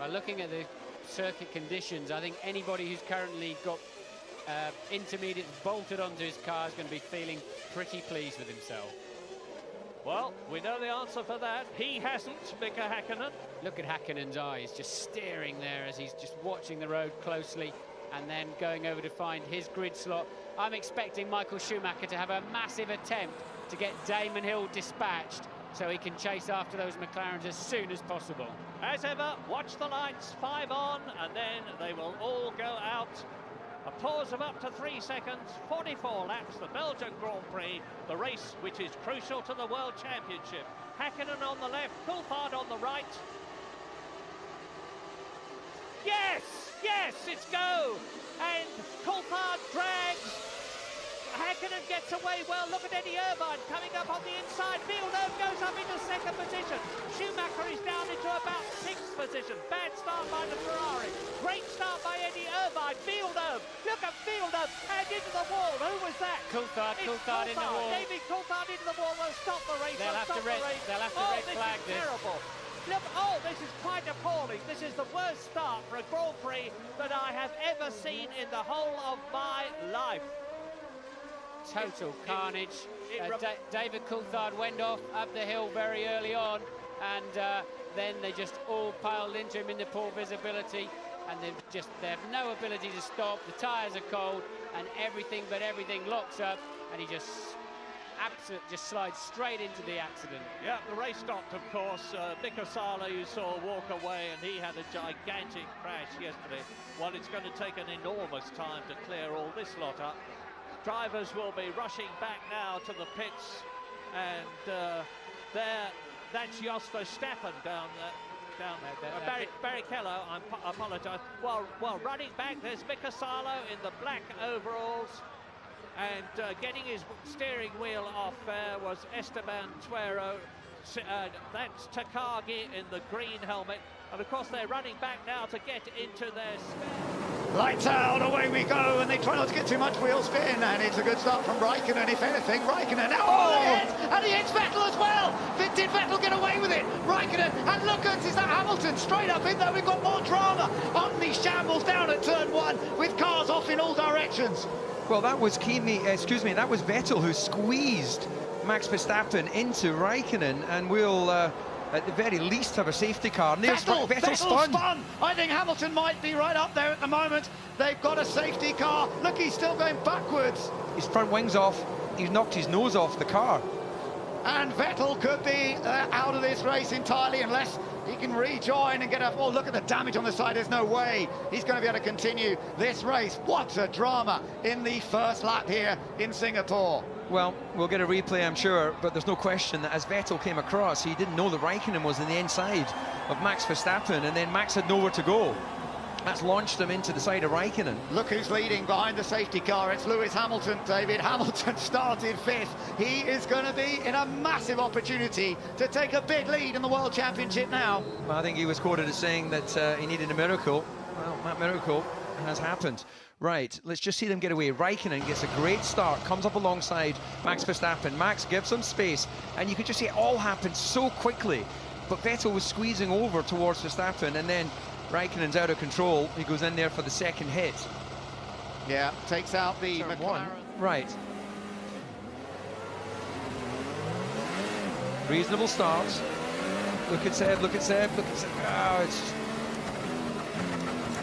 Well, looking at the circuit conditions, I think anybody who's currently got intermediate bolted onto his car is going to be feeling pretty pleased with himself. Well, we know the answer for that. He hasn't, Mika Häkkinen. Look at Häkkinen's eyes, just staring there as he's just watching the road closely and then going over to find his grid slot. I'm expecting Michael Schumacher to have a massive attempt to get Damon Hill dispatched so he can chase after those McLarens as soon as possible. As ever, watch the lights, 5 on, and then they will all go out. A pause of up to 3 seconds, 44 laps, the Belgian Grand Prix, the race which is crucial to the World Championship. Häkkinen on the left, Coulthard on the right. Yes, yes, it's go! And Coulthard drags. Häkkinen gets away well. Look at Eddie Irvine coming up on the inside. Villeneuve goes up into 2nd position. Schumacher is down into about 6th position. Bad start by the Ferrari. Great start by Eddie Irvine. Villeneuve, look at Villeneuve, and into the wall. Who was that? Coulthard in the wall. David Coulthard into the wall. They'll stop the race. They'll have to red flag this. Terrible. Look, oh, this is quite appalling. This is the worst start for a Grand Prix that I have ever seen in the whole of my life. Total carnage. David Coulthard went off up the hill very early on, and then they just all piled into him in the poor visibility, and they have no ability to stop. The tyres are cold, and everything locks up, and he just slides straight into the accident. Yeah, the race stopped, of course. Mika Salo, you saw, walk away, and he had a gigantic crash yesterday. Well, it's going to take an enormous time to clear all this lot up. Drivers will be rushing back now to the pits, and that's Jos Verstappen down there. Barrichello, I apologise. Well, running back, there's Mika Salo in the black overalls, and getting his steering wheel off there was Esteban Tuero. That's Takagi in the green helmet, and of course they're running back now to get into their spare. Lights out, away we go, and they try not to get too much wheel spin, and it's a good start from Raikkonen, if anything. Raikkonen now and he hits Vettel as well. Did Vettel get away with it? Raikkonen, and look at, is that Hamilton straight up in there? We've got more drama on these shambles down at turn 1 with cars off in all directions. Well, that was that was Vettel who squeezed Max Verstappen into Raikkonen, and we'll at the very least have a safety car. Vettel spun. I think Hamilton might be right up there at the moment. They've got a safety car. Look, he's still going backwards. His front wing's off. He's knocked his nose off the car. And Vettel could be out of this race entirely unless he can rejoin and get a... Oh, look at the damage on the side. There's no way he's going to be able to continue this race. What a drama in the first lap here in Singapore. Well, we'll get a replay, I'm sure, but there's no question that as Vettel came across, he didn't know that Raikkonen was in the inside of Max Verstappen, and then Max had nowhere to go. That's launched him into the side of Raikkonen. Look who's leading behind the safety car. It's Lewis Hamilton, David. Hamilton started 5th. He is going to be in a massive opportunity to take a big lead in the World Championship now. Well, I think he was quoted as saying that he needed a miracle. Well, that miracle has happened. Right, let's just see them get away. Raikkonen gets a great start, comes up alongside Max Verstappen. Max gives him space, and you could just see it all happen so quickly. But Vettel was squeezing over towards Verstappen, and then Raikkonen's out of control. He goes in there for the second hit. Yeah, takes out the Turn McLaren. 1. Right. Reasonable start. Look at Seb, look at Seb, look at Seb. Oh, it's...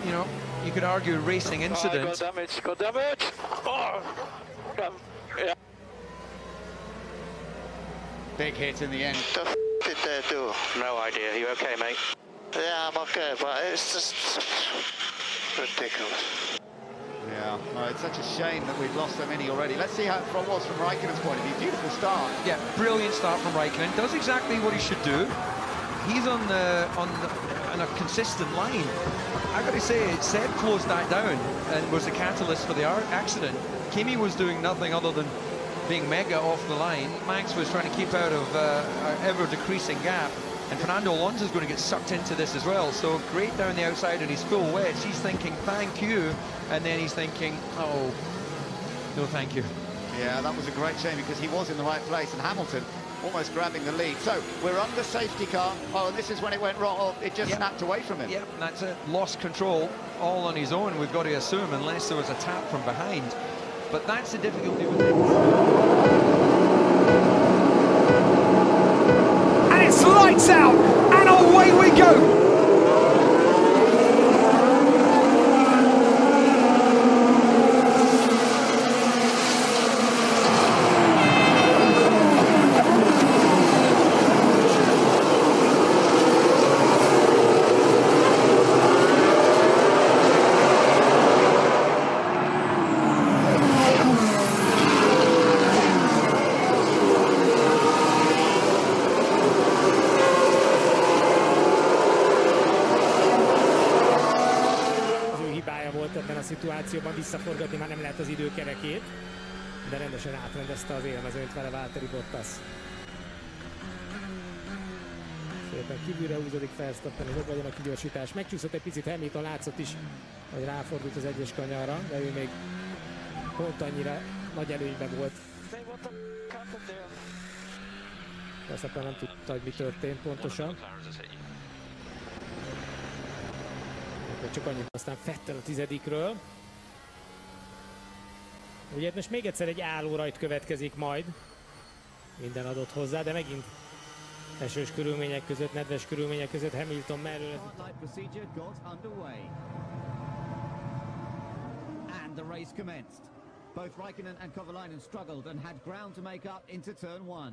You know, you could argue racing incident. Got damage. Oh, yeah. Big hit in the end. The f did they do? No idea. You okay, mate? Yeah, I'm okay, but it's just ridiculous. Yeah, no, it's such a shame that we've lost so many already. Let's see how it was from Raikkonen's point of view. Beautiful start. Yeah, brilliant start from Raikkonen. Does exactly what he should do. He's on a consistent line. I've got to say, Seb closed that down and was the catalyst for the accident. Kimi was doing nothing other than being mega off the line. Max was trying to keep out of an ever-decreasing gap. And Fernando Alonso's going to get sucked into this as well. So great down the outside and he's full wedge. He's thinking, thank you. And then he's thinking, oh, no thank you. Yeah, that was a great shame because he was in the right place. And Hamilton almost grabbing the lead. So we're under safety car. Oh, and this is when it went wrong. Oh, it just snapped away from him. Yep, that's it. Lost control all on his own, we've got to assume, unless there was a tap from behind. But that's the difficulty with it. And it's lights out, and away we go. Ebben a szituációban visszaforgatni már nem lehet az időkerekét, de rendesen átrendezte az élmezőnyt vele Valtteri Bottas. Szépen kívülre húzódik Verstappen, hogy ott legyen a kigyorsítás. Megcsúszott egy picit Hamilton, látszott is, hogy ráfordult az egyes kanyarra, de ő még pont annyira nagy előnyben volt. Verstappen nem tudta, hogy mi történt pontosan. Csak annyit, aztán Vettel a 10-ről. Ugye most még egyszer egy állórajt következik majd. Minden adott hozzá, de megint esős körülmények között, nedves körülmények között Hamilton mellől. And the race commenced. Both Raikkonen and Kovalainen struggled and had ground to make up into turn 1.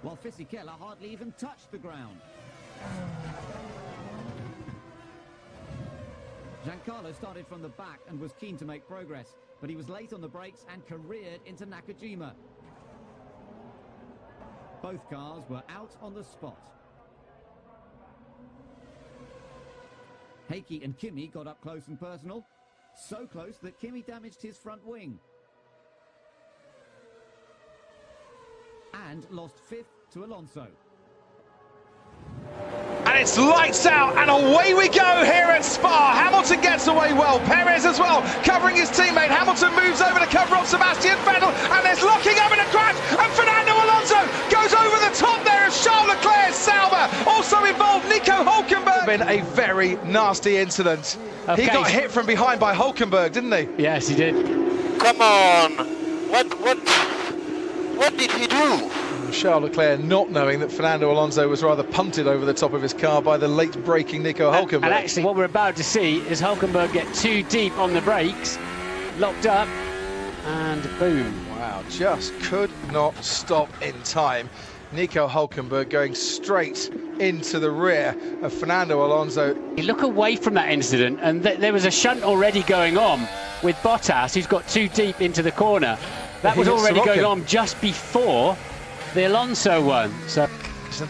While Fisichella hardly even touched the ground. Giancarlo started from the back and was keen to make progress, but he was late on the brakes and careered into Nakajima. Both cars were out on the spot. Heikki and Kimi got up close and personal, so close that Kimi damaged his front wing and lost 5th to Alonso. And it's lights out, and away we go here at Spa. Hamilton gets away well, Perez as well, covering his teammate. Hamilton moves over to cover off Sebastian Vettel, and there's locking up in a crash, and Fernando Alonso goes over the top there as Charles Leclerc's Sauber also involved Nico Hülkenberg. Been a very nasty incident. Okay. He got hit from behind by Hülkenberg, didn't he? Yes, he did. Come on! What did he do? Charles Leclerc not knowing that Fernando Alonso was rather punted over the top of his car by the late braking Nico Hülkenberg. And actually what we're about to see is Hülkenberg get too deep on the brakes, locked up, and boom. Wow, just could not stop in time. Nico Hülkenberg going straight into the rear of Fernando Alonso. You look away from that incident, and there was a shunt already going on with Bottas, who's got too deep into the corner. That was already going on just before the Alonso one. So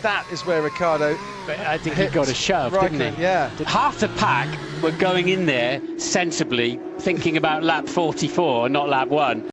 that is where Ricardo. But I think he got a shove, didn't he? Yeah. Half the pack were going in there sensibly, thinking about lap 44, not lap 1.